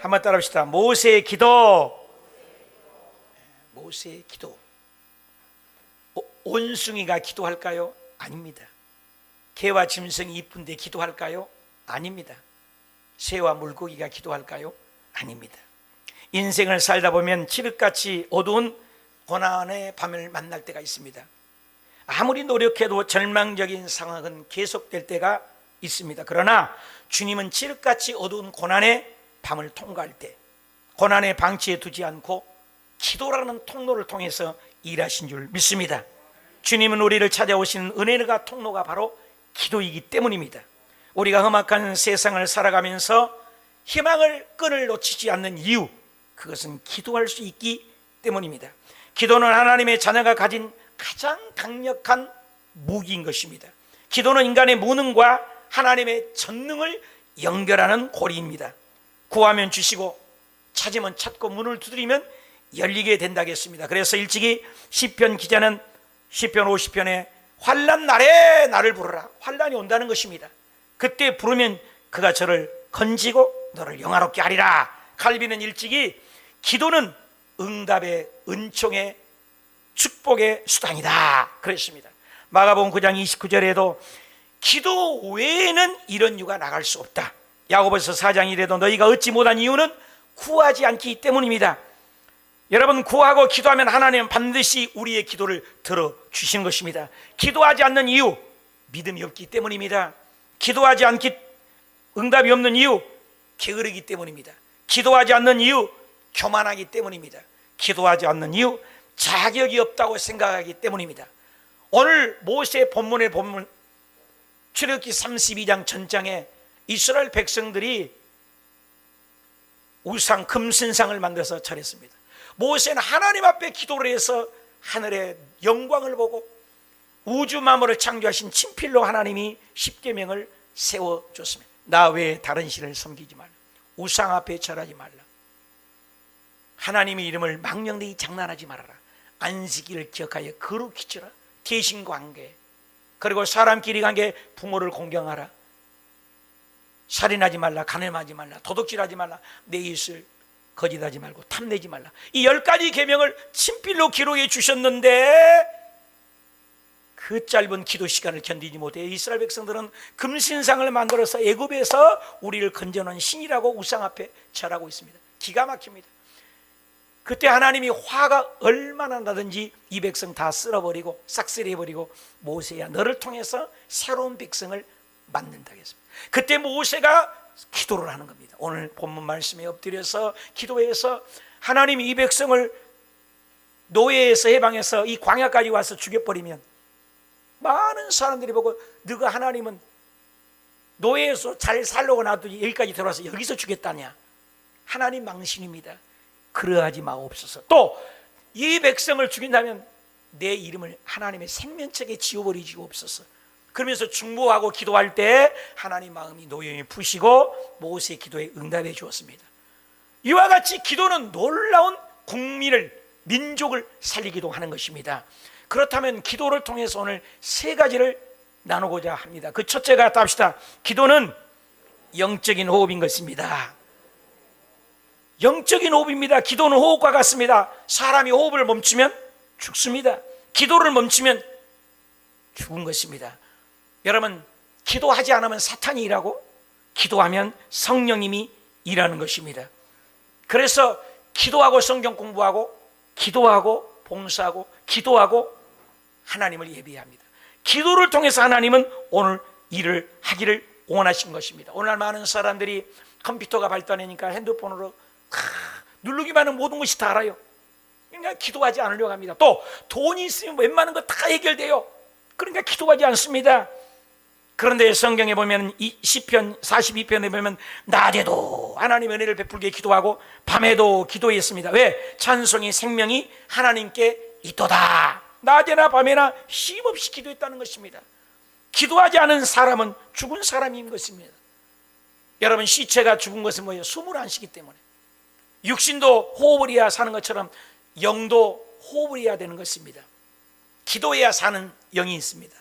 한번 따라합시다. 모세의 기도. 모세의 기도. 원숭이가 기도할까요? 아닙니다. 개와 짐승이 이쁜데 기도할까요? 아닙니다. 새와 물고기가 기도할까요? 아닙니다. 인생을 살다 보면 칠흑같이 어두운 고난의 밤을 만날 때가 있습니다. 아무리 노력해도 절망적인 상황은 계속될 때가 있습니다. 그러나 주님은 칠흑같이 어두운 고난의 밤을 통과할 때 고난의 방치에 두지 않고 기도라는 통로를 통해서 일하신 줄 믿습니다. 주님은 우리를 찾아오시는 은혜가 통로가 바로 기도이기 때문입니다. 우리가 험악한 세상을 살아가면서 희망을 끈을 놓치지 않는 이유, 그것은 기도할 수 있기 때문입니다. 기도는 하나님의 자녀가 가진 가장 강력한 무기인 것입니다. 기도는 인간의 무능과 하나님의 전능을 연결하는 고리입니다. 구하면 주시고 찾으면 찾고 문을 두드리면 열리게 된다고 했습니다. 그래서 일찍이 시편 기자는 시편 50편에 환난 날에 나를 부르라. 환난이 온다는 것입니다. 그때 부르면 그가 저를 건지고 너를 영화롭게 하리라. 칼빈은 일찍이 기도는 응답의 은총의 축복의 수단이다 그랬습니다. 마가복음 9장 29절에도 기도 외에는 이런 유가 나갈 수 없다. 야고보서 4장 1에도 너희가 얻지 못한 이유는 구하지 않기 때문입니다. 여러분, 구하고 기도하면 하나님은 반드시 우리의 기도를 들어주시는 것입니다. 기도하지 않는 이유, 믿음이 없기 때문입니다. 기도하지 않기 응답이 없는 이유, 게으르기 때문입니다. 기도하지 않는 이유, 교만하기 때문입니다. 기도하지 않는 이유, 자격이 없다고 생각하기 때문입니다. 오늘 모세 본문에 보면 출애굽기 32장 전장에 이스라엘 백성들이 우상 금신상을 만들어서 차렸습니다. 모세는 하나님 앞에 기도를 해서 하늘의 영광을 보고 우주 만물을 창조하신 친필로 하나님이 십계명을 세워줬습니다. 나 외에 다른 신을 섬기지 말라. 우상 앞에 절하지 말라. 하나님의 이름을 망령되이 장난하지 말아라. 안식일을 기억하여 거룩히 지라. 대신관계, 그리고 사람끼리 관계, 부모를 공경하라. 살인하지 말라. 간음하지 말라. 도둑질하지 말라. 내 이웃을 거짓하지 말고 탐내지 말라. 이 10가지 계명을 친필로 기록해 주셨는데 그 짧은 기도 시간을 견디지 못해 이스라엘 백성들은 금신상을 만들어서 애굽에서 우리를 건져놓은 신이라고 우상 앞에 절하고 있습니다. 기가 막힙니다. 그때 하나님이 화가 얼마나 나든지 이 백성 다 쓸어버리고 싹쓸이해버리고 모세야 너를 통해서 새로운 백성을 만든다고 했습니다. 그때 모세가 기도를 하는 겁니다. 오늘 본문 말씀에 엎드려서 기도해서 하나님이 이 백성을 노예에서 해방해서 이 광야까지 와서 죽여버리면 많은 사람들이 보고 너가 하나님은 노예에서 잘 살려고 놔두지 여기까지 들어와서 여기서 죽였다냐. 하나님 망신입니다. 그러하지 마옵소서. 또 이 백성을 죽인다면 내 이름을 하나님의 생명책에 지워버리지 없소서. 그러면서 중보하고 기도할 때 하나님 마음이 노여움이 푸시고 모세의 기도에 응답해 주었습니다. 이와 같이 기도는 놀라운 국민을, 민족을 살리기도 하는 것입니다. 그렇다면 기도를 통해서 오늘 세 가지를 나누고자 합니다. 그 첫째가 답시다. 기도는 영적인 호흡인 것입니다. 영적인 호흡입니다. 기도는 호흡과 같습니다. 사람이 호흡을 멈추면 죽습니다. 기도를 멈추면 죽은 것입니다. 여러분, 기도하지 않으면 사탄이 일하고 기도하면 성령님이 일하는 것입니다. 그래서 기도하고 성경 공부하고 기도하고 봉사하고 기도하고 하나님을 예배합니다. 기도를 통해서 하나님은 오늘 일을 하기를 원하신 것입니다. 오늘 많은 사람들이 컴퓨터가 발달하니까 핸드폰으로 누르기만 하면 모든 것이 다 알아요. 그러니까 기도하지 않으려고 합니다. 또 돈이 있으면 웬만한 거 다 해결돼요. 그러니까 기도하지 않습니다. 그런데 성경에 보면 이 시편 42편에 보면 낮에도 하나님 은혜를 베풀게 기도하고 밤에도 기도했습니다. 왜? 찬송이 생명이 하나님께 있도다. 낮에나 밤에나 쉼없이 기도했다는 것입니다. 기도하지 않은 사람은 죽은 사람인 것입니다. 여러분, 시체가 죽은 것은 뭐예요? 숨을 안 쉬기 때문에. 육신도 호흡을 해야 사는 것처럼 영도 호흡을 해야 되는 것입니다. 기도해야 사는 영이 있습니다.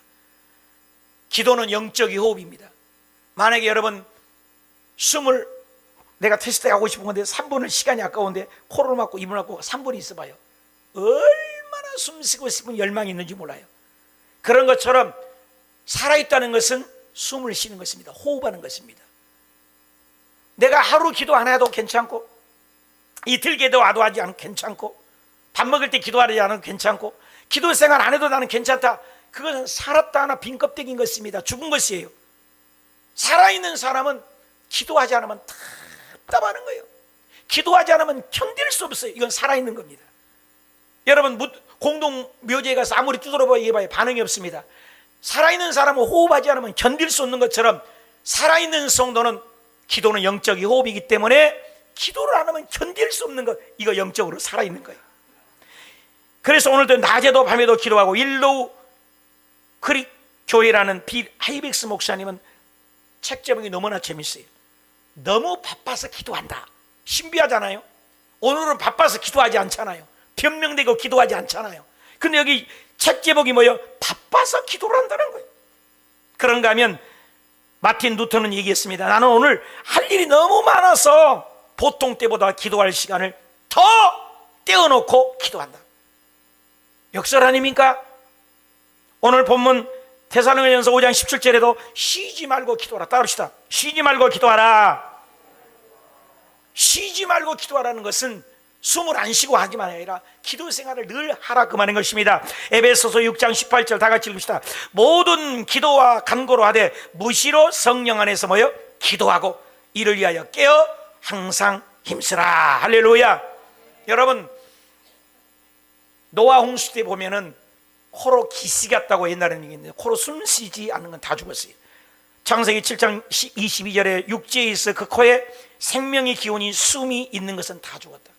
기도는 영적인 호흡입니다. 만약에 여러분 숨을 내가 테스트 하고 싶은 건데 3분을 시간이 아까운데 코를 막고 입을 막고 3분 있어봐요. 얼마나 숨쉬고 싶은 열망이 있는지 몰라요. 그런 것처럼 살아있다는 것은 숨을 쉬는 것입니다. 호흡하는 것입니다. 내가 하루 기도 안 해도 괜찮고, 이틀 기도도 하지 않아도 괜찮고, 밥 먹을 때 기도하지 않아도 괜찮고, 기도 생활 안 해도 나는 괜찮다. 그것은 살았다 하나 빈 껍데기인 것입니다. 죽은 것이에요. 살아있는 사람은 기도하지 않으면 답답하는 거예요. 기도하지 않으면 견딜 수 없어요. 이건 살아있는 겁니다. 여러분 공동묘지에 가서 아무리 두드려봐 얘기해봐야 반응이 없습니다. 살아있는 사람은 호흡하지 않으면 견딜 수 없는 것처럼 살아있는 성도는 기도는 영적이 호흡이기 때문에 기도를 안 하면 견딜 수 없는 것, 이거 영적으로 살아있는 거예요. 그래서 오늘도 낮에도 밤에도 기도하고, 일로우 크릭 교회라는 빌 하이백스 목사님은 책 제목이 너무나 재밌어요. 너무 바빠서 기도한다. 신비하잖아요. 오늘은 바빠서 기도하지 않잖아요. 변명되고 기도하지 않잖아요. 근데 여기 책 제목이 뭐예요? 바빠서 기도를 한다는 거예요. 그런가 하면 마틴 루터는 얘기했습니다. 나는 오늘 할 일이 너무 많아서 보통 때보다 기도할 시간을 더 떼어놓고 기도한다. 역설 아닙니까? 오늘 본문 데살로니가전서 5장 17절에도 쉬지 말고 기도하라. 따릅시다. 쉬지 말고 기도하라. 쉬지 말고 기도하라는 것은 숨을 안 쉬고 하기만 아니라 기도 생활을 늘 하라, 그 말인 것입니다. 에베소서 6장 18절 다 같이 읽읍시다. 모든 기도와 간구로 하되 무시로 성령 안에서 모여 기도하고 이를 위하여 깨어 항상 힘쓰라. 할렐루야. 여러분, 노아 홍수 때 보면은 코로 기시 갔다고 옛날에는 얘기했는데 코로 숨 쉬지 않는 건 다 죽었어요. 창세기 7장 22절에 육지에 있어 그 코에 생명의 기운이 숨이 있는 것은 다 죽었다.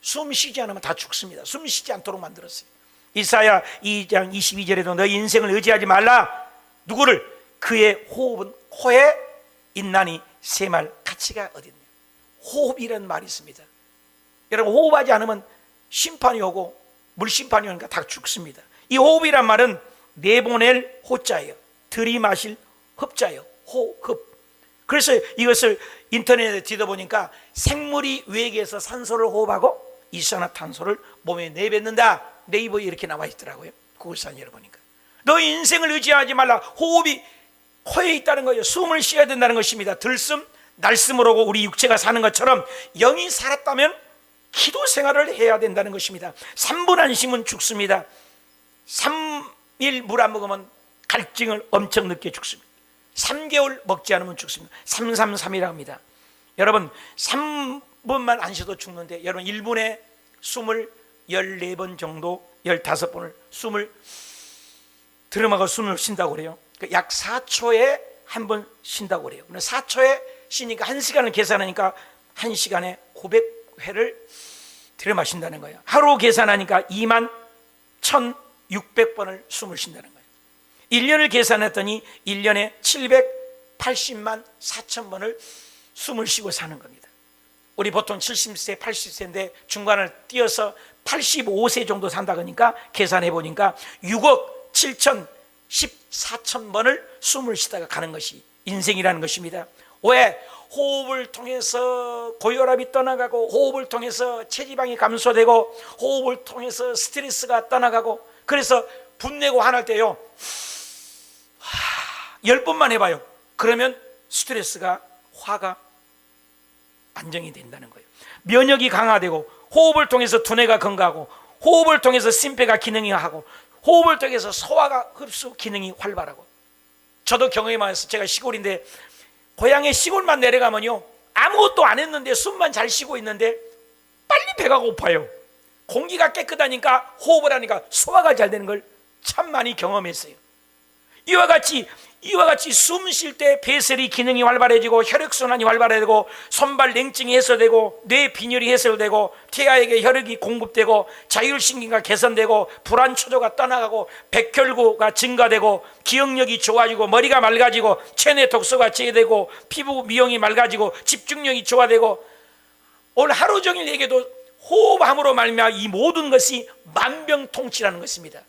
숨 쉬지 않으면 다 죽습니다. 숨 쉬지 않도록 만들었어요. 이사야 2장 22절에도 너희 인생을 의지하지 말라. 누구를? 그의 호흡은 코에 있나니 세 말 가치가 어딨냐. 호흡이라는 말이 있습니다. 여러분, 호흡하지 않으면 심판이 오고 물심판이 오니까 다 죽습니다. 이 호흡이란 말은 내보낼 호자예요. 들이마실 흡자예요. 호흡. 그래서 이것을 인터넷에 뒤져보니까 생물이 외계에서 산소를 호흡하고 이산화탄소를 몸에 내뱉는다. 네이버에 이렇게 나와 있더라고요. 구글산 열어보니까. 너 인생을 의지하지 말라. 호흡이 코에 있다는 거예요. 숨을 쉬어야 된다는 것입니다. 들숨 날숨으로 우리 육체가 사는 것처럼 영이 살았다면 기도 생활을 해야 된다는 것입니다. 3분 안 쉬면 죽습니다. 3일 물 안 먹으면 갈증을 엄청 늦게 죽습니다. 3개월 먹지 않으면 죽습니다. 333이라고 합니다. 여러분, 3분만 안 쉬어도 죽는데, 여러분 1분에 숨을 14번 정도, 15번을 숨을 들어마고 숨을 쉰다고 그래요. 약 4초에 한 번 쉰다고 그래요. 4초에 쉬니까 1시간을 계산하니까 1시간에 900회를 들여마신다는 거예요. 하루 계산하니까 21,600번을 숨을 쉰다는 거예요. 1년을 계산했더니 1년에 780만 4천 번을 숨을 쉬고 사는 겁니다. 우리 보통 70세, 80세인데 중간을 띄어서 85세 정도 산다 그러니까 계산해 보니까 6억 7천 14천 번을 숨을 쉬다가 가는 것이 인생이라는 것입니다. 왜? 호흡을 통해서 고혈압이 떠나가고, 호흡을 통해서 체지방이 감소되고, 호흡을 통해서 스트레스가 떠나가고. 그래서 분내고 화날 때요 10번만 해봐요. 그러면 스트레스가, 화가 안정이 된다는 거예요. 면역이 강화되고, 호흡을 통해서 두뇌가 건강하고, 호흡을 통해서 심폐가 기능이 하고, 호흡을 통해서 소화가 흡수 기능이 활발하고. 저도 경험이 많아서, 제가 시골인데 고향에 시골만 내려가면요 아무것도 안 했는데 숨만 잘 쉬고 있는데 빨리 배가 고파요. 공기가 깨끗하니까, 호흡을 하니까 소화가 잘 되는 걸 참 많이 경험했어요. 이와 같이 숨 쉴 때 폐쇄리 기능이 활발해지고, 혈액순환이 활발해지고, 손발 냉증이 해소되고, 뇌 빈혈이 해소되고, 태아에게 혈액이 공급되고, 자율신경가 개선되고, 불안 초조가 떠나가고, 백혈구가 증가되고, 기억력이 좋아지고, 머리가 맑아지고, 체내 독소가 제거되고, 피부 미용이 맑아지고, 집중력이 좋아되고. 오늘 하루 종일 얘기해도 호흡함으로 말미암아 이 모든 것이 만병통치라는 것입니다.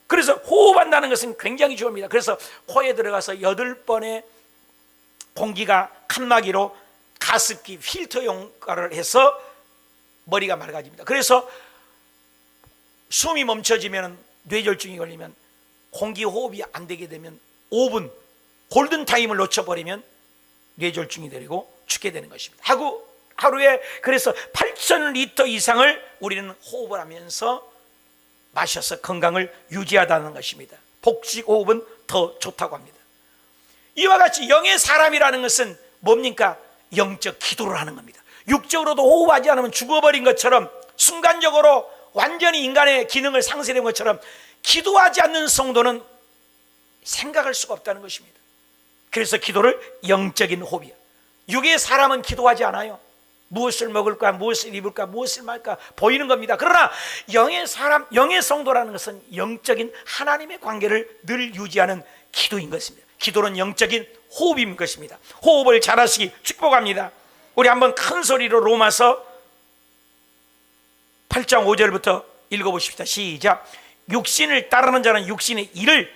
그래서 호흡한다는 것은 굉장히 중요합니다. 그래서 코에 들어가서 8번의 공기가 칸막이로 가습기 필터 효과를 해서 머리가 맑아집니다. 그래서 숨이 멈춰지면, 뇌졸중이 걸리면, 공기 호흡이 안 되게 되면 5분 골든타임을 놓쳐버리면 뇌졸중이 되고 죽게 되는 것입니다. 하루에 그래서 8,000리터 이상을 우리는 호흡을 하면서 마셔서 건강을 유지하다는 것입니다. 복식 호흡은 더 좋다고 합니다. 이와 같이 영의 사람이라는 것은 뭡니까? 영적 기도를 하는 겁니다. 육적으로도 호흡하지 않으면 죽어버린 것처럼, 순간적으로 완전히 인간의 기능을 상실한 것처럼 기도하지 않는 성도는 생각할 수가 없다는 것입니다. 그래서 기도를 영적인 호흡이야. 육의 사람은 기도하지 않아요. 무엇을 먹을까, 무엇을 입을까, 무엇을 말까 보이는 겁니다. 그러나 영의 사람, 영의 성도라는 것은 영적인 하나님의 관계를 늘 유지하는 기도인 것입니다. 기도는 영적인 호흡인 것입니다. 호흡을 잘하시기 축복합니다. 우리 한번 큰 소리로 로마서 8장 5절부터 읽어보십시다. 시작. 육신을 따르는 자는 육신의 일을,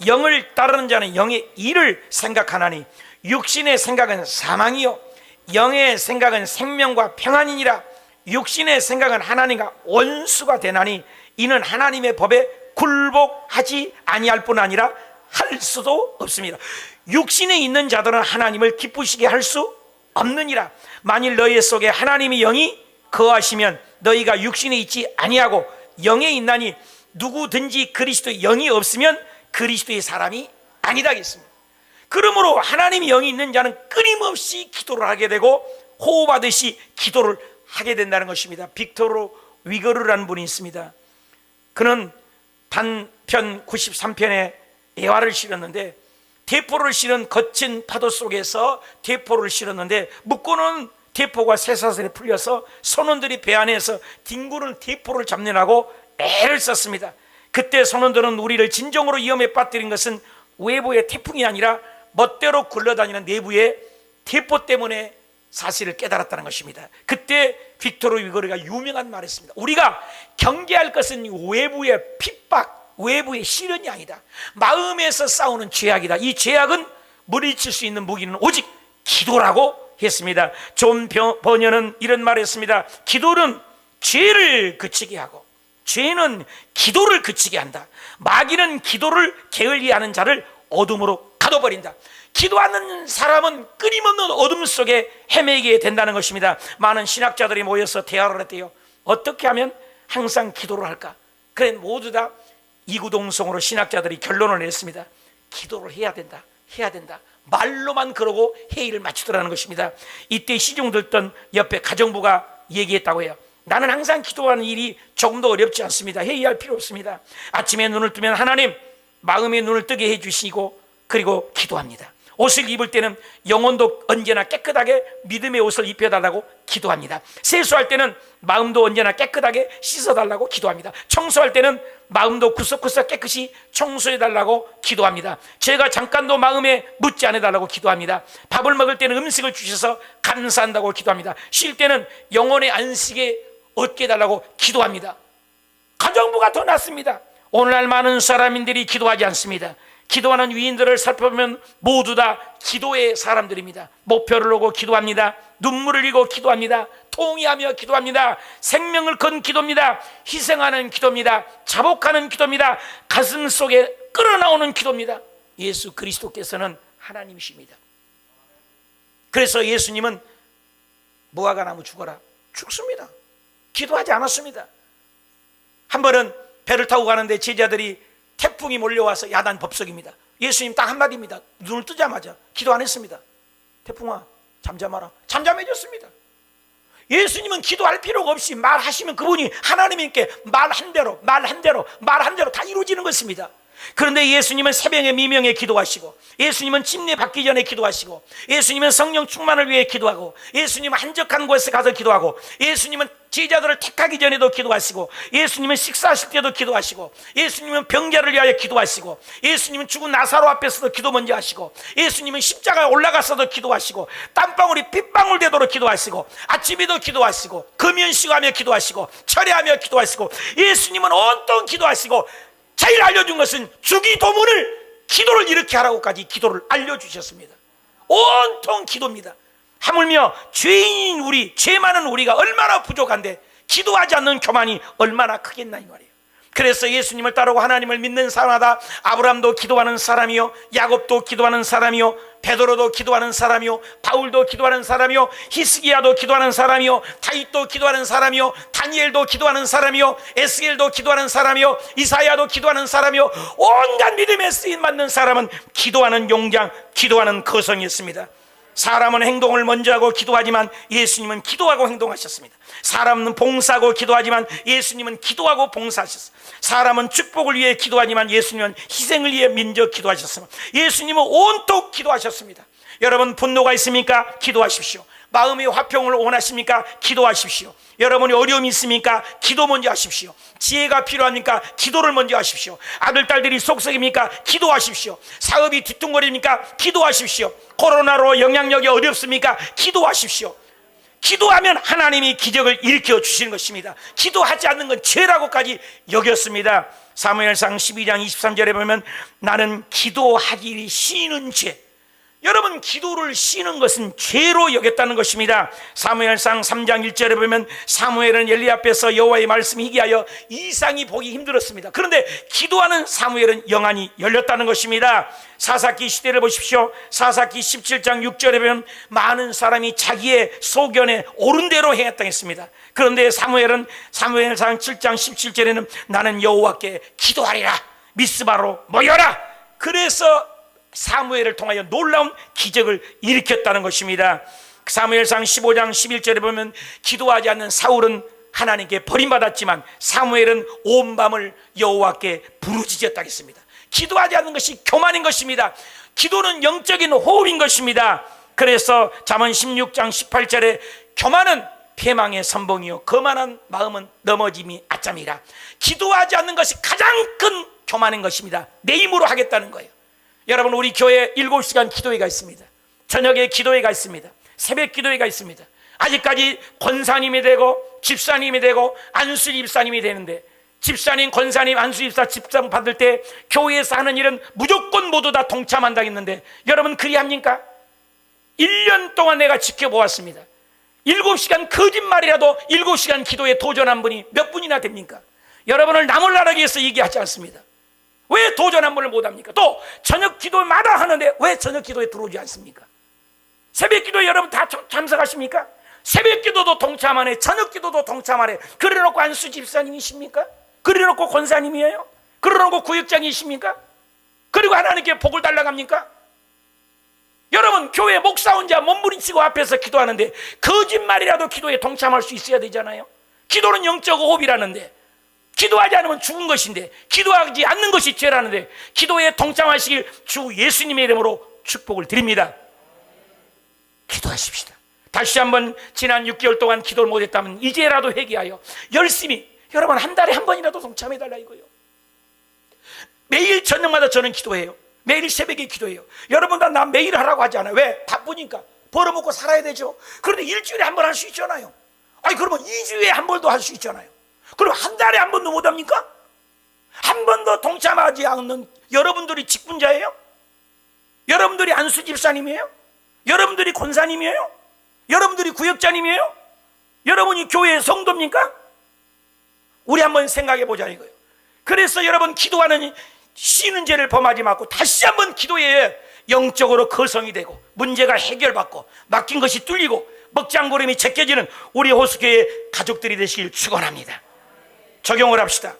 영을 따르는 자는 영의 일을 생각하나니 육신의 생각은 사망이요 영의 생각은 생명과 평안이니라. 육신의 생각은 하나님과 원수가 되나니 이는 하나님의 법에 굴복하지 아니할 뿐 아니라 할 수도 없습니다. 육신에 있는 자들은 하나님을 기쁘시게 할 수 없느니라. 만일 너희 속에 하나님의 영이 거하시면 너희가 육신에 있지 아니하고 영에 있나니 누구든지 그리스도의 영이 없으면 그리스도의 사람이 아니다 하겠습니다. 그러므로 하나님의 영이 있는 자는 끊임없이 기도를 하게 되고 호흡하듯이 기도를 하게 된다는 것입니다. 빅토르 위거르라는 분이 있습니다. 그는 단편 93편에 애화를 실었는데, 대포를 실은 거친 파도 속에서 대포를 실었는데 묶고는 대포가 쇠사슬에 풀려서 선원들이 배 안에서 뒹구는 대포를 잡느라고 애를 썼습니다. 그때 선원들은 우리를 진정으로 위험에 빠뜨린 것은 외부의 태풍이 아니라 멋대로 굴러다니는 내부의 대포 때문에 사실을 깨달았다는 것입니다. 그때 빅토르 위거르가 유명한 말을 했습니다. 우리가 경계할 것은 외부의 핍박, 외부의 시련이 아니다. 마음에서 싸우는 죄악이다. 이 죄악은 물리칠 수 있는 무기는 오직 기도라고 했습니다. 존 버녀는 이런 말을 했습니다. 기도는 죄를 그치게 하고 죄는 기도를 그치게 한다. 마귀는 기도를 게을리하는 자를 어둠으로 가둬버린다. 기도하는 사람은 끊임없는 어둠 속에 헤매게 된다는 것입니다. 많은 신학자들이 모여서 대화를 했대요. 어떻게 하면 항상 기도를 할까? 그래 모두 다 이구동성으로 신학자들이 결론을 냈습니다. 기도를 해야 된다, 해야 된다. 말로만 그러고 회의를 마치더라는 것입니다. 이때 시중 들던 옆에 가정부가 얘기했다고 해요. 나는 항상 기도하는 일이 조금도 어렵지 않습니다. 회의할 필요 없습니다. 아침에 눈을 뜨면 하나님 마음의 눈을 뜨게 해주시고 그리고 기도합니다. 옷을 입을 때는 영혼도 언제나 깨끗하게 믿음의 옷을 입혀달라고 기도합니다. 세수할 때는 마음도 언제나 깨끗하게 씻어달라고 기도합니다. 청소할 때는 마음도 구석구석 깨끗이 청소해달라고 기도합니다. 제가 잠깐도 마음에 묻지 않아달라고 기도합니다. 밥을 먹을 때는 음식을 주셔서 감사한다고 기도합니다. 쉴 때는 영혼의 안식에 얻게 해달라고 기도합니다. 가정부가 더 낫습니다. 오늘날 많은 사람들이 기도하지 않습니다. 기도하는 위인들을 살펴보면 모두 다 기도의 사람들입니다. 목표를 놓고 기도합니다. 눈물을 흘리고 기도합니다. 통회하며 기도합니다. 생명을 건 기도입니다. 희생하는 기도입니다. 자복하는 기도입니다. 가슴 속에 끓어나오는 기도입니다. 예수 그리스도께서는 하나님이십니다. 그래서 예수님은 무화과나무 죽어라 죽습니다. 기도하지 않았습니다. 한 번은 배를 타고 가는데 제자들이 태풍이 몰려와서 야단 법석입니다. 예수님 딱 한마디입니다. 눈을 뜨자마자 기도 안 했습니다. 태풍아 잠잠하라. 잠잠해졌습니다. 예수님은 기도할 필요가 없이 말하시면 그분이 하나님께 말한 대로 다 이루어지는 것입니다. 그런데 예수님은 새벽에 미명에 기도하시고, 예수님은 침례 받기 전에 기도하시고, 예수님은 성령 충만을 위해 기도하고, 예수님은 한적한 곳에 가서 기도하고, 예수님은 제자들을 택하기 전에도 기도하시고, 예수님은 식사하실 때도 기도하시고, 예수님은 병자를 위하여 기도하시고, 예수님은 죽은 나사로 앞에서도 기도 먼저 하시고, 예수님은 십자가에 올라가서도 기도하시고, 땀방울이 핏방울 되도록 기도하시고, 아침에도 기도하시고, 금연시하며 기도하시고, 철회하며 기도하시고, 예수님은 온통 기도하시고, 제일 알려준 것은 주기도문을 기도를 이렇게 하라고까지 기도를 알려주셨습니다. 온통 기도입니다. 하물며 죄인인 우리, 죄 많은 우리가 얼마나 부족한데 기도하지 않는 교만이 얼마나 크겠나 이 말이에요. 그래서 예수님을 따르고 하나님을 믿는 사람마다 아브라함도 기도하는 사람이요, 야곱도 기도하는 사람이요, 베드로도 기도하는 사람이요, 바울도 기도하는 사람이요, 히스기야도 기도하는 사람이요, 다윗도 기도하는 사람이요, 다니엘도 기도하는 사람이요, 에스겔도 기도하는 사람이요, 이사야도 기도하는 사람이요, 온갖 믿음에 쓰임 받는 사람은 기도하는 용장, 기도하는 거성이었습니다. 사람은 행동을 먼저 하고 기도하지만 예수님은 기도하고 행동하셨습니다. 사람은 봉사하고 기도하지만 예수님은 기도하고 봉사하셨습니다. 사람은 축복을 위해 기도하지만 예수님은 희생을 위해 민저 기도하셨습니다. 예수님은 온통 기도하셨습니다. 여러분 분노가 있습니까? 기도하십시오. 마음의 화평을 원하십니까? 기도하십시오. 여러분이 어려움이 있습니까? 기도 먼저 하십시오. 지혜가 필요합니까? 기도를 먼저 하십시오. 아들, 딸들이 속썩입니까? 기도하십시오. 사업이 뒤뚱거립니까? 기도하십시오. 코로나로 영향력이 어렵습니까? 기도하십시오. 기도하면 하나님이 기적을 일으켜 주시는 것입니다. 기도하지 않는 건 죄라고까지 여겼습니다. 사무엘상 12장 23절에 보면 나는 기도하기 쉬는 죄, 여러분 기도를 쉬는 것은 죄로 여겼다는 것입니다. 사무엘상 3장 1절에 보면 사무엘은 엘리 앞에서 여호와의 말씀을 희귀하여 이상이 보기 힘들었습니다. 그런데 기도하는 사무엘은 영안이 열렸다는 것입니다. 사사기 시대를 보십시오. 사사기 17장 6절에 보면 많은 사람이 자기의 소견에 옳은 대로 행했다 했습니다. 그런데 사무엘은 사무엘상 7장 17절에는 나는 여호와께 기도하리라, 미스바로 모여라. 그래서 사무엘을 통하여 놀라운 기적을 일으켰다는 것입니다. 사무엘상 15장 11절에 보면 기도하지 않는 사울은 하나님께 버림받았지만 사무엘은 온 밤을 여호와께 부르짖었다 했습니다. 기도하지 않는 것이 교만인 것입니다. 기도는 영적인 호흡인 것입니다. 그래서 잠언 16장 18절에 교만은 패망의 선봉이요 거만한 마음은 넘어짐이 아짬이라. 기도하지 않는 것이 가장 큰 교만인 것입니다. 내 힘으로 하겠다는 거예요. 여러분 우리 교회에 7시간 기도회가 있습니다. 저녁에 기도회가 있습니다. 새벽 기도회가 있습니다. 아직까지 권사님이 되고 집사님이 되고 안수 집사님이 되는데, 집사님, 권사님, 안수 집사 집상 받을 때 교회에서 하는 일은 무조건 모두 다 동참한다 했는데 여러분 그리합니까? 1년 동안 내가 지켜보았습니다. 7시간 거짓말이라도 7시간 기도에 도전한 분이 몇 분이나 됩니까? 여러분을 남을 나라기 위해서 얘기하지 않습니다. 왜 도전 한 번을 못합니까? 또 저녁 기도마다 하는데 왜 저녁 기도에 들어오지 않습니까? 새벽 기도에 여러분 다 참석하십니까? 새벽 기도도 동참하네, 저녁 기도도 동참하네. 그래놓고 안수 집사님이십니까? 그래놓고 권사님이에요? 그래놓고 구역장이십니까? 그리고 하나님께 복을 달라고 합니까? 여러분 교회 목사 혼자 몸부림치고 앞에서 기도하는데 거짓말이라도 기도에 동참할 수 있어야 되잖아요. 기도는 영적 호흡이라는데, 기도하지 않으면 죽은 것인데, 기도하지 않는 것이 죄라는데 기도에 동참하시길 주 예수님의 이름으로 축복을 드립니다. 기도하십시다. 다시 한번 지난 6개월 동안 기도를 못했다면 이제라도 회개하여 열심히, 여러분 한 달에 한 번이라도 동참해달라 이거예요. 매일 저녁마다 저는 기도해요. 매일 새벽에 기도해요. 여러분 나 매일 하라고 하지 않아요. 왜? 바쁘니까. 벌어먹고 살아야 되죠. 그런데 일주일에 한 번 할 수 있잖아요. 아니 그러면 2주에 한 번도 할 수 있잖아요. 그럼 한 달에 한 번도 못합니까? 한 번도 동참하지 않는 여러분들이 직분자예요? 여러분들이 안수 집사님이에요? 여러분들이 권사님이에요? 여러분들이 구역자님이에요? 여러분이 교회의 성도입니까? 우리 한번 생각해 보자 이거예요. 그래서 여러분 기도하는 쉬는 죄를 범하지 말고 다시 한번 기도에 영적으로 거성이 되고 문제가 해결받고 막힌 것이 뚫리고 먹장구름이 제껴지는 우리 호수교회 가족들이 되시길 축원합니다. 적용을 합시다.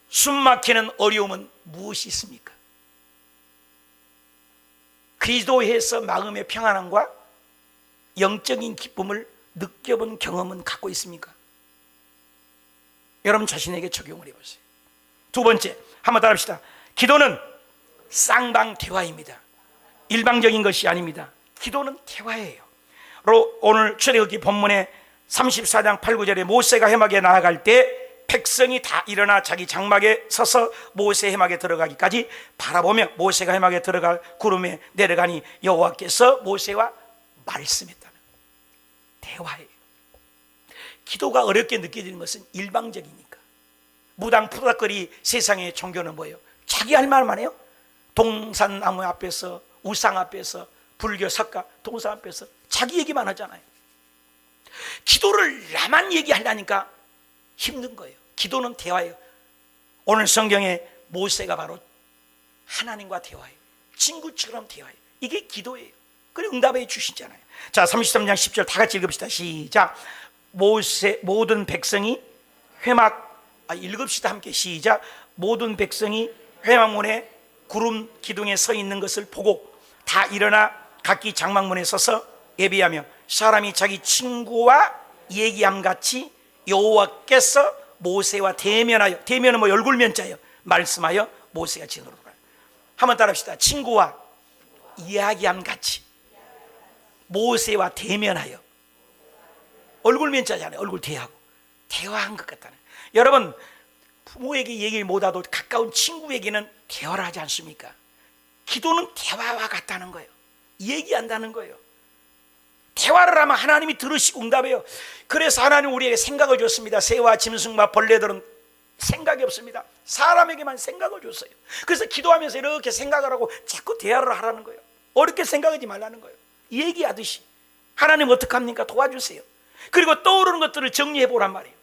숨 막히는 어려움은 무엇이 있습니까? 기도해서 마음의 평안함과 영적인 기쁨을 느껴본 경험은 갖고 있습니까? 여러분 자신에게 적용을 해보세요. 두 번째, 한번 따라 합시다. 기도는 쌍방 대화입니다. 일방적인 것이 아닙니다. 기도는 대화예요. 오늘 출애굽기 본문의 34장 8, 9절에 모세가 해막에 나아갈 때 백성이 다 일어나 자기 장막에 서서 모세 해막에 들어가기까지 바라보며 모세가 해막에 들어갈 구름에 내려가니 여호와께서 모세와 말씀했다는 대화예요. 기도가 어렵게 느껴지는 것은 일방적이니까. 무당 푸닥거리 세상의 종교는 뭐예요? 자기 할 말만 해요. 동산나무 앞에서, 우상 앞에서, 불교, 석가, 동사 앞에서 자기 얘기만 하잖아요. 기도를 나만 얘기하려니까 힘든 거예요. 기도는 대화예요. 오늘 성경에 모세가 바로 하나님과 대화해요. 친구처럼 대화해요. 이게 기도예요. 그리고 응답해 주시잖아요. 자, 33장 10절 다 같이 읽읍시다. 시작. 모든 백성이 읽읍시다 함께. 시작. 모든 백성이 회막문에 구름 기둥에 서 있는 것을 보고 다 일어나 각기 장막문에 서서 예비하며 사람이 자기 친구와 얘기함 같이 여호와께서 모세와 대면하여, 대면은 뭐 얼굴면자예요. 말씀하여 모세가 진으로 돌아요. 한번 따라합시다. 친구와 이야기함 같이 모세와 대면하여, 얼굴면자잖아요. 얼굴 대하고 대화한 것 같다는. 여러분, 부모에게 얘기를 못하도 가까운 친구에게는 대화를 하지 않습니까? 기도는 대화와 같다는 거예요. 얘기한다는 거예요. 대화를 하면 하나님이 들으시고 응답해요. 그래서 하나님 우리에게 생각을 줬습니다. 새와 짐승과 벌레들은 생각이 없습니다. 사람에게만 생각을 줬어요. 그래서 기도하면서 이렇게 생각을 하고 자꾸 대화를 하라는 거예요. 어렵게 생각하지 말라는 거예요. 얘기하듯이. 하나님 어떡합니까? 도와주세요. 그리고 떠오르는 것들을 정리해 보란 말이에요.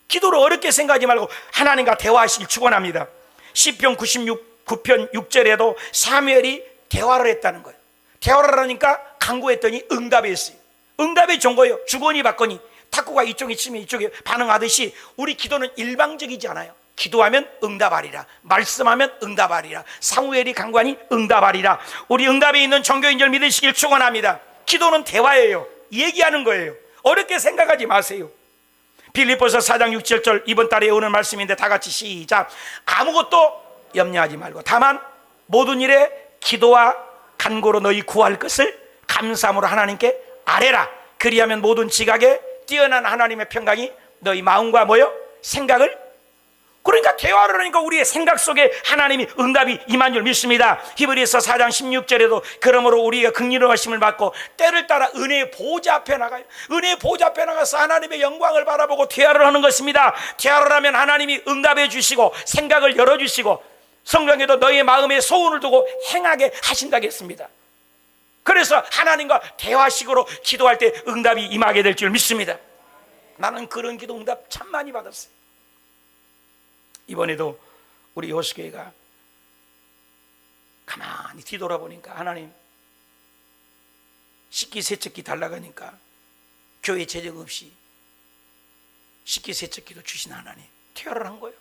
기도를 어렵게 생각하지 말고 하나님과 대화하시길 축원합니다. 시편 96편 6절에도 사무엘이 대화를 했다는 거예요. 대화를 하니까 간구했더니 응답이 했어요. 응답이 좋은 거예요. 주거니 받거니 탁구가 이쪽에 치면 이쪽에 반응하듯이 우리 기도는 일방적이지 않아요. 기도하면 응답하리라, 말씀하면 응답하리라, 사무엘이 간구하니 응답하리라. 우리 응답에 있는 종교인들 믿으시길 축원합니다. 기도는 대화예요. 얘기하는 거예요. 어렵게 생각하지 마세요. 빌립보서 4장 6절 이번 달에 오늘 말씀인데 다 같이 시작. 아무것도 염려하지 말고 다만 모든 일에 기도와 간구로 너희 구할 것을 감사함으로 하나님께 아뢰라. 그리하면 모든 지각에 뛰어난 하나님의 평강이 너희 마음과 생각을, 그러니까 대화를 하니까 우리의 생각 속에 하나님이 응답이 임한 줄 믿습니다. 히브리서 4장 16절에도 그러므로 우리가 긍휼하심을 받고 때를 따라 은혜의 보좌 앞에 나가요. 은혜의 보좌 앞에 나가서 하나님의 영광을 바라보고 대화를 하는 것입니다. 대화를 하면 하나님이 응답해 주시고 생각을 열어주시고 성경에도 너의 마음에 소원을 두고 행하게 하신다고 했습니다. 그래서 하나님과 대화식으로 기도할 때 응답이 임하게 될 줄 믿습니다. 나는 그런 기도 응답 참 많이 받았어요. 이번에도 우리 요수교회가 가만히 뒤돌아보니까 하나님 식기세척기 달라고 하니까 교회 재정 없이 식기세척기도 주신 하나님 퇴화를 한 거예요.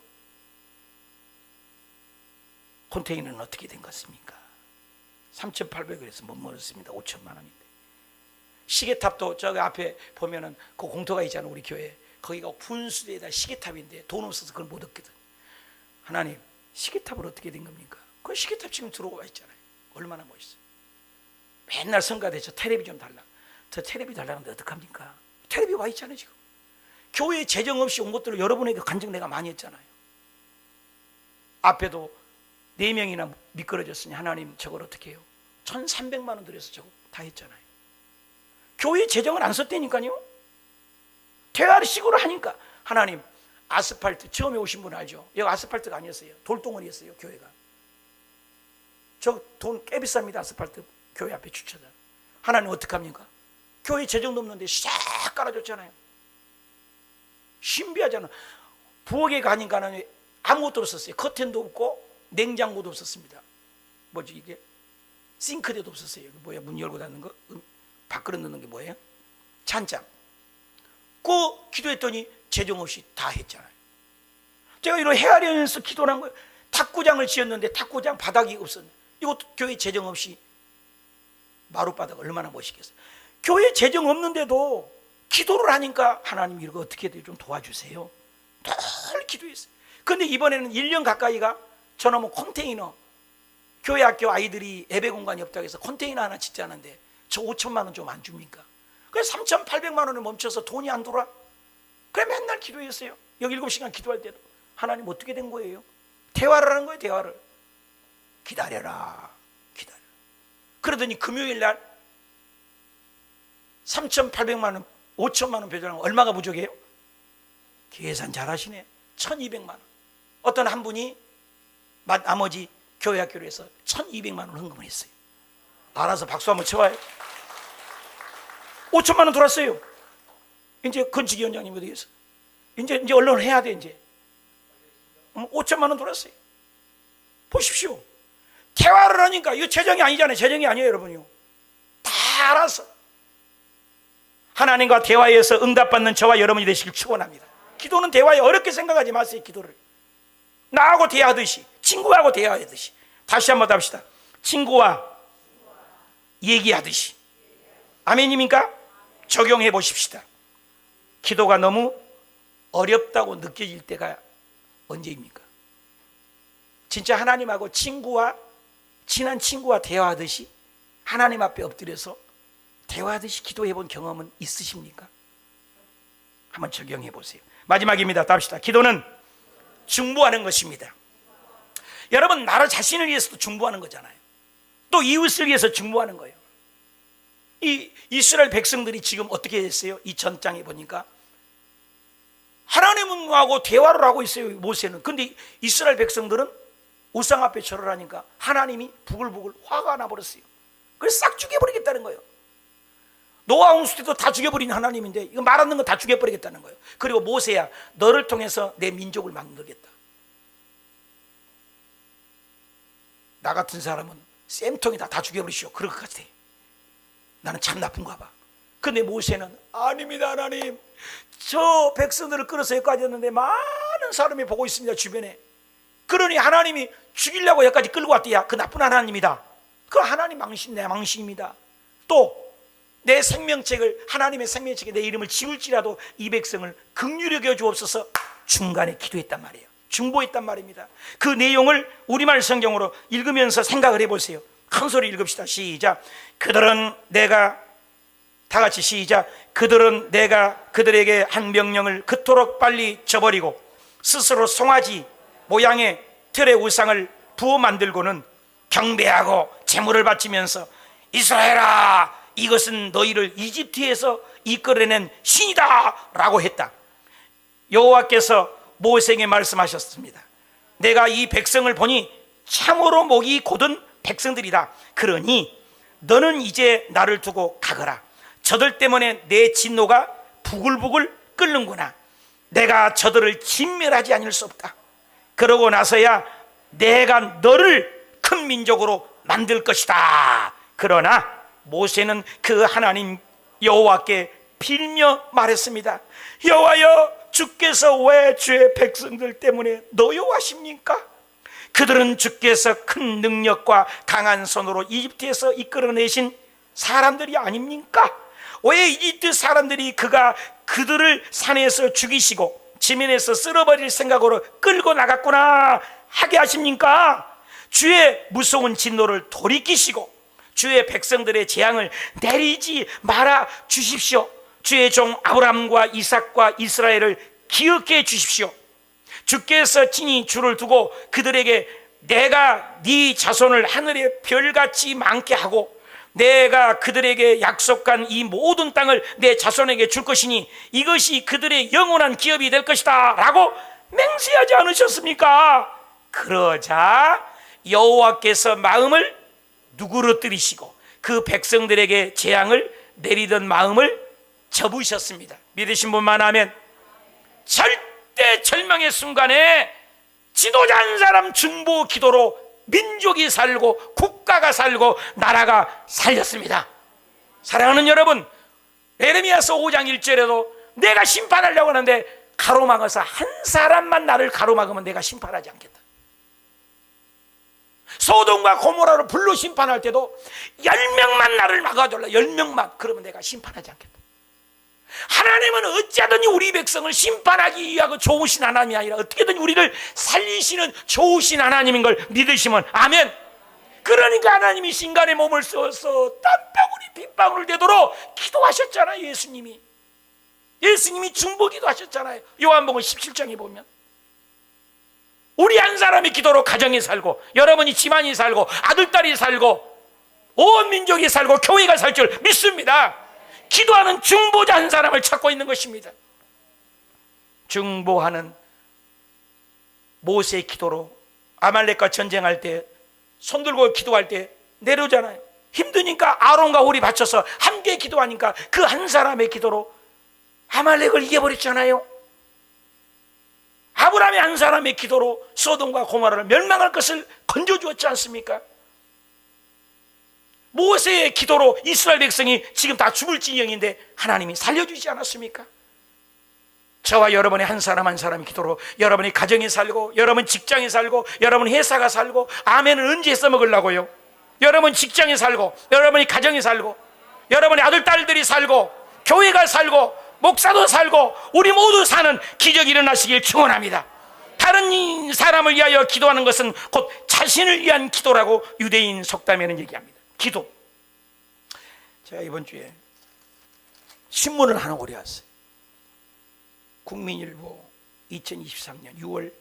컨테이너는 어떻게 된 것입니까? 3,800원에서 못 멀었습니다. 5천만 원인데. 시계탑도 저기 앞에 보면은 그 공터가 있잖아요. 우리 교회 거기가 분수대에다 시계탑인데 돈 없어서 그걸 못 얻거든. 하나님 시계탑을 어떻게 된 겁니까? 그 시계탑 지금 들어와 있잖아요. 얼마나 멋있어요. 맨날 성가대 저 텔레비 좀 달라. 저 텔레비 달라는데 어떡합니까? 텔레비 와 있잖아요. 지금 교회 재정 없이 온 것들을 여러분에게 간증 내가 많이 했잖아요. 앞에도 4명이나 미끄러졌으니 하나님 저걸 어떻게 해요? 1,300만 원 들여서 저거 다 했잖아요. 교회 재정을 안 썼다니까요. 대화식으로 하니까 하나님 아스팔트 처음에 오신 분 알죠? 여기 아스팔트가 아니었어요. 돌덩어리였어요. 교회가. 저 돈 꽤 비쌉니다. 아스팔트 교회 앞에 주차장. 하나님 어떡합니까? 교회 재정도 없는데 싹 깔아줬잖아요. 신비하잖아. 부엌에 가니까는 아무것도 없었어요. 커튼도 없고 냉장고도 없었습니다. 뭐지 이게? 싱크대도 없었어요. 이게 뭐야? 문 열고 닫는 거? 밥그릇 넣는 게 뭐예요? 찬장. 그 기도했더니 재정 없이 다 했잖아요. 제가 이런 헤아리면서 기도를 한 거예요. 탁구장을 지었는데 탁구장 바닥이 없었는데 이것도 교회 재정 없이 마룻바닥 얼마나 멋있겠어요. 교회 재정 없는데도 기도를 하니까 하나님 이거 어떻게 해야 돼요? 좀 도와주세요. 늘 기도했어요. 그런데 이번에는 1년 가까이가 저놈의 컨테이너, 교회 학교 아이들이 예배 공간이 없다고 해서 컨테이너 하나 짓자는데 저 5천만 원 좀 안 줍니까? 그래서 3,800만 원을 멈춰서 돈이 안 돌아. 그래 맨날 기도했어요. 여기 7시간 기도할 때도 하나님 어떻게 된 거예요? 대화를 하는 거예요. 대화를. 기다려라. 기다려. 그러더니 금요일 날 3,800만 원 5천만 원 배정하면 얼마가 부족해요? 계산 잘하시네. 1,200만 원. 어떤 한 분이 나머지 교회 학교로 해서 1,200만 원 헌금을 했어요. 알아서 박수 한번 쳐봐요. 5천만 원 돌았어요. 이제 건축위원장님 어디에서 이제 언론 해야 돼. 이제 5천만 원 돌았어요. 보십시오. 대화를 하니까 이거 재정이 아니잖아요. 재정이 아니에요, 여러분요. 다 알아서 하나님과 대화해서 응답받는 저와 여러분이 되시길 축원합니다. 기도는 대화에 어렵게 생각하지 마세요. 기도를 나하고 대화하듯이, 친구하고 대화하듯이. 다시 한번 합시다. 친구와 얘기하듯이. 아멘입니까? 적용해 보십시다. 기도가 너무 어렵다고 느껴질 때가 언제입니까? 진짜 하나님하고 친한 친구와 대화하듯이 하나님 앞에 엎드려서 대화하듯이 기도해 본 경험은 있으십니까? 한번 적용해 보세요. 마지막입니다. 답시다. 기도는 중보하는 것입니다. 여러분, 나를 자신을 위해서도 중보하는 거잖아요. 또 이웃을 위해서 중보하는 거예요. 이 이스라엘 백성들이 지금 어떻게 됐어요? 이 전장에 보니까 하나님하고 대화를 하고 있어요, 모세는. 근데 이스라엘 백성들은 우상 앞에 절을 하니까 하나님이 부글부글 화가 나버렸어요. 그래서 싹 죽여버리겠다는 거예요. 노아 홍수 때도 다 죽여버린 하나님인데 이거 말하는 거 다 죽여버리겠다는 거예요. 그리고 모세야, 너를 통해서 내 민족을 만들겠다. 나 같은 사람은 쌤통에다 다 죽여버리시오. 그럴 것 같아. 나는 참 나쁜가 봐. 근데 모세는 아닙니다, 하나님. 저 백성들을 끌어서 여기까지 했는데 많은 사람이 보고 있습니다, 주변에. 그러니 하나님이 죽이려고 여기까지 끌고 왔대야. 그 나쁜 하나님이다. 그 하나님 망신, 내 망신입니다. 또 내 생명책을, 하나님의 생명책에 내 이름을 지울지라도 이 백성을 긍휼히 여겨 주옵소서. 중간에 기도했단 말이에요. 중보했단 말입니다. 그 내용을 우리말 성경으로 읽으면서 생각을 해보세요. 큰 소리 읽읍시다. 시작. 그들은 내가, 다 같이 시작. 그들은 내가 그들에게 한 명령을 그토록 빨리 저버리고 스스로 송아지 모양의 틀의 우상을 부어 만들고는 경배하고 제물을 바치면서 이스라엘아, 이것은 너희를 이집트에서 이끌어낸 신이다 라고 했다. 여호와께서 모세에게 말씀하셨습니다. 내가 이 백성을 보니 참으로 목이 곧은 백성들이다. 그러니 너는 이제 나를 두고 가거라. 저들 때문에 내 진노가 부글부글 끓는구나. 내가 저들을 진멸하지 않을 수 없다. 그러고 나서야 내가 너를 큰 민족으로 만들 것이다. 그러나 모세는 그 하나님 여호와께 빌며 말했습니다. 여호와여, 주께서 왜 주의 백성들 때문에 노여워하십니까? 그들은 주께서 큰 능력과 강한 손으로 이집트에서 이끌어내신 사람들이 아닙니까? 왜 이집트 사람들이 그가 그들을 산에서 죽이시고 지면에서 쓸어버릴 생각으로 끌고 나갔구나 하게 하십니까? 주의 무서운 진노를 돌이키시고 주의 백성들의 재앙을 내리지 말아 주십시오. 주의 종 아브라함과 이삭과 이스라엘을 기억해 주십시오. 주께서 친히 주를 두고 그들에게 내가 네 자손을 하늘의 별같이 많게 하고 내가 그들에게 약속한 이 모든 땅을 내 자손에게 줄 것이니 이것이 그들의 영원한 기업이 될 것이다 라고 맹세하지 않으셨습니까? 그러자 여호와께서 마음을 누그러뜨리시고 그 백성들에게 재앙을 내리던 마음을 접으셨습니다. 믿으신 분만 하면 절대 절망의 순간에 지도자 한 사람 중보 기도로 민족이 살고 국가가 살고 나라가 살렸습니다. 사랑하는 여러분, 에레미야서 5장 1절에도 내가 심판하려고 하는데 가로막아서 한 사람만 나를 가로막으면 내가 심판하지 않겠다. 소돔과 고모라로 불로 심판할 때도 10명만 나를 막아줄라. 10명만. 그러면 내가 심판하지 않겠다. 하나님은 어찌하든지 우리 백성을 심판하기 위하고 좋으신 하나님이 아니라 어떻게든 우리를 살리시는 좋으신 하나님인 걸 믿으시면 아멘. 그러니까 하나님이 신간의 몸을 써서 땀방울이 빗방울 되도록 기도하셨잖아요. 예수님이 중보기도 하셨잖아요. 요한복음 17장에 보면 우리 한 사람이 기도로 가정이 살고 여러분이 집안이 살고 아들딸이 살고 온 민족이 살고 교회가 살 줄 믿습니다. 기도하는 중보자 한 사람을 찾고 있는 것입니다. 중보하는 모세의 기도로 아말렉과 전쟁할 때 손들고 기도할 때 내려오잖아요. 힘드니까 아론과 홀이 받쳐서 함께 기도하니까 그 한 사람의 기도로 아말렉을 이겨버렸잖아요. 아브라함의 한 사람의 기도로 소돔과 고모라를 멸망할 것을 건져주었지 않습니까? 모세의 기도로 이스라엘 백성이 지금 다 죽을 지경인데 하나님이 살려주지 않았습니까? 저와 여러분의 한 사람 한 사람의 기도로 여러분이 가정에 살고, 여러분 직장에 살고, 여러분 회사가 살고, 아멘은 언제 써먹으려고요? 여러분 직장에 살고, 여러분이 가정에 살고, 여러분의 아들 딸들이 살고, 교회가 살고, 목사도 살고, 우리 모두 사는 기적이 일어나시길 축원합니다. 다른 사람을 위하여 기도하는 것은 곧 자신을 위한 기도라고 유대인 속담에는 얘기합니다. 기도. 제가 이번 주에 신문을 하나 오려왔어요. 국민일보 2023년 6월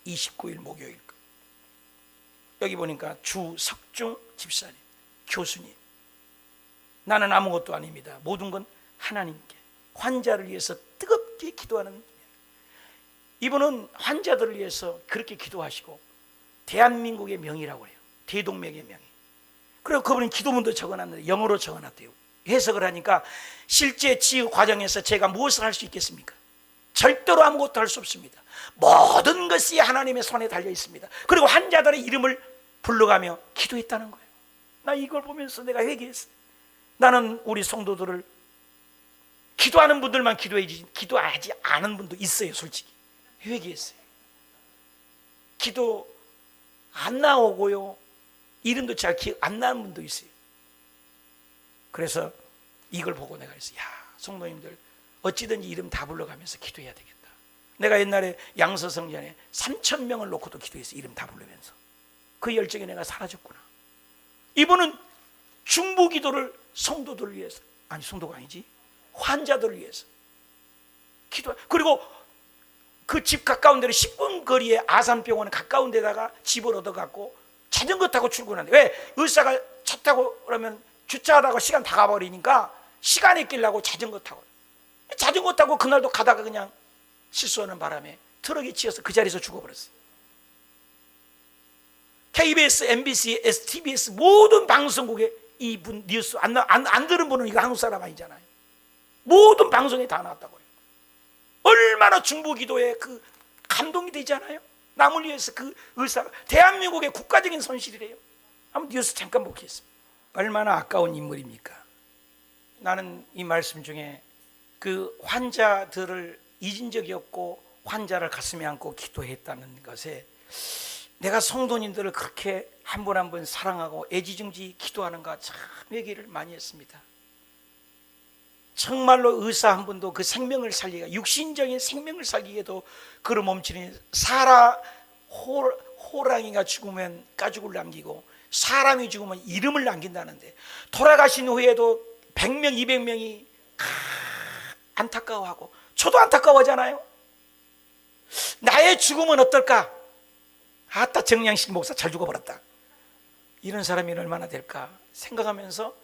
29일 목요일. 여기 보니까 주석중 집사님, 교수님. 나는 아무것도 아닙니다. 모든 건 하나님께 환자를 위해서 뜨겁게 기도하는, 이분은 환자들을 위해서 그렇게 기도하시고 대한민국의 명의라고 해요. 대동맥의 명의. 그리고 그분은 기도문도 적어놨는데 영어로 적어놨대요. 해석을 하니까 실제 치유 과정에서 제가 무엇을 할 수 있겠습니까? 절대로 아무것도 할 수 없습니다. 모든 것이 하나님의 손에 달려 있습니다. 그리고 환자들의 이름을 불러가며 기도했다는 거예요. 나 이걸 보면서 내가 회개했어요. 나는 우리 성도들을 기도하는 분들만 기도해야지, 기도하지 않은 분도 있어요. 솔직히 회개했어요. 기도 안 나오고요, 이름도 잘 기억 안 나는 분도 있어요. 그래서 이걸 보고 내가 했어요. 야, 성도님들 어찌든지 이름 다 불러가면서 기도해야 되겠다. 내가 옛날에 양서성전에 3,000명을 놓고도 기도했어요. 이름 다 부르면서. 그 열정이 내가 사라졌구나. 이분은 중보 기도를 성도들을 위해서, 아니 성도가 아니지, 환자들을 위해서 기도. 그리고 그 집 가까운 데로 10분 거리에 아산병원에 가까운 데다가 집을 얻어갖고 자전거 타고 출근하는데, 왜? 의사가 차 타고 그러면 주차하다가 시간 다 가버리니까 시간이 끼려고 자전거 타고 그날도 가다가 그냥 실수하는 바람에 트럭이 치여서 그 자리에서 죽어버렸어요. KBS, MBC, TBS 모든 방송국에 이분 뉴스 안 들은 분은 이거 한국 사람 아니잖아요. 모든 방송에 다 나왔다고요. 얼마나 중보기도에 그 감동이 되잖아요. 남을 위해서 그 의사가, 대한민국의 국가적인 손실이래요. 한번 뉴스 잠깐 보겠습니다. 얼마나 아까운 인물입니까? 나는 이 말씀 중에 그 환자들을 잊은 적이 없고 환자를 가슴에 안고 기도했다는 것에, 내가 성도님들을 그렇게 한 분 한 분 사랑하고 애지중지 기도하는가, 참 얘기를 많이 했습니다. 정말로 의사 한 분도 그 생명을 살리기가, 육신적인 생명을 살리기에도 그를 멈추는, 호랑이가 죽으면 가죽을 남기고 사람이 죽으면 이름을 남긴다는데, 돌아가신 후에도 100명, 200명이 안타까워하고, 저도 안타까워하잖아요. 나의 죽음은 어떨까? 아따, 정량식 목사 잘 죽어버렸다. 이런 사람이 얼마나 될까 생각하면서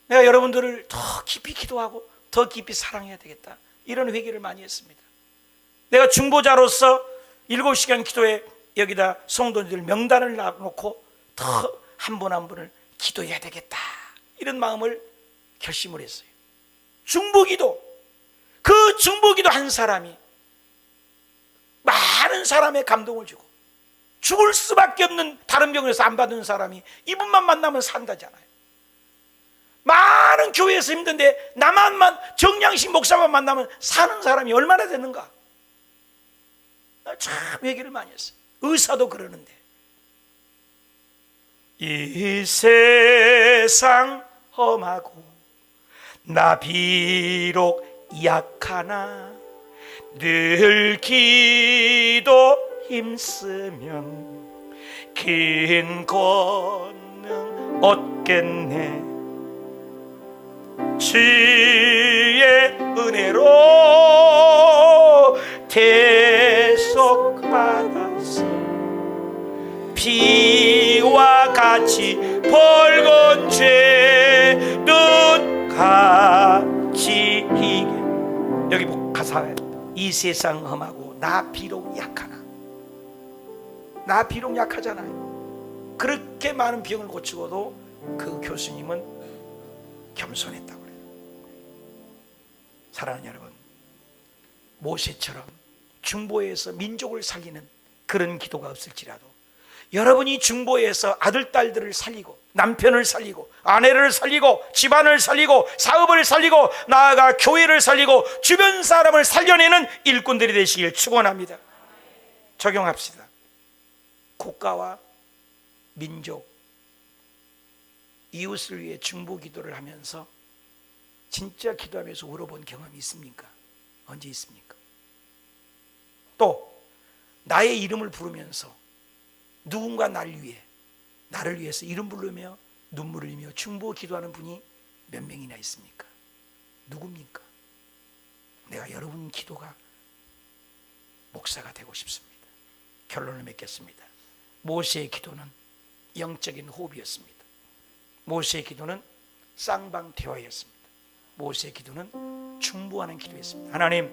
내가 여러분들을 더 깊이 기도하고 더 깊이 사랑해야 되겠다, 이런 회개를 많이 했습니다. 내가 중보자로서 7시간 기도에 여기다 성도들 명단을 놔놓고 더 한 분 한 분을 기도해야 되겠다, 이런 마음을 결심을 했어요. 중보기도, 그 중보기도 한 사람이 많은 사람의 감동을 주고, 죽을 수밖에 없는 다른 병에서 안 받은 사람이 이분만 만나면 산다잖아요. 많은 교회에서 힘든데 나만만, 정량식 목사만 만나면 사는 사람이 얼마나 되는가. 참 얘기를 많이 했어요. 의사도 그러는데, 이 세상 험하고 나 비록 약하나 늘 기도 힘쓰면 긴 권능 얻겠네. 주의 은혜로 대속받아서 피와 같이 벌건 죄는 같이 이게, 여기 가사에 이 세상 험하고 나 비록 약하나, 나 비록 약하잖아요. 그렇게 많은 병을 고치고도 그 교수님은 겸손했다고 그래요. 사랑하는 여러분, 모세처럼 중보에서 민족을 살리는 그런 기도가 없을지라도 여러분이 중보에서 아들, 딸들을 살리고 남편을 살리고 아내를 살리고 집안을 살리고 사업을 살리고 나아가 교회를 살리고 주변 사람을 살려내는 일꾼들이 되시길 축원합니다. 적용합시다. 국가와 민족, 이웃을 위해 중보 기도를 하면서 진짜 기도하면서 울어본 경험이 있습니까? 언제 있습니까? 또 나의 이름을 부르면서 누군가 나를 위해서 이름 부르며 눈물을 흘리며 중보 기도하는 분이 몇 명이나 있습니까? 누굽니까? 내가 여러분 기도가 목사가 되고 싶습니다. 결론을 맺겠습니다. 모세의 기도는 영적인 호흡이었습니다. 모세의 기도는 쌍방 대화였습니다. 모세의 기도는 중보하는 기도였습니다. 하나님,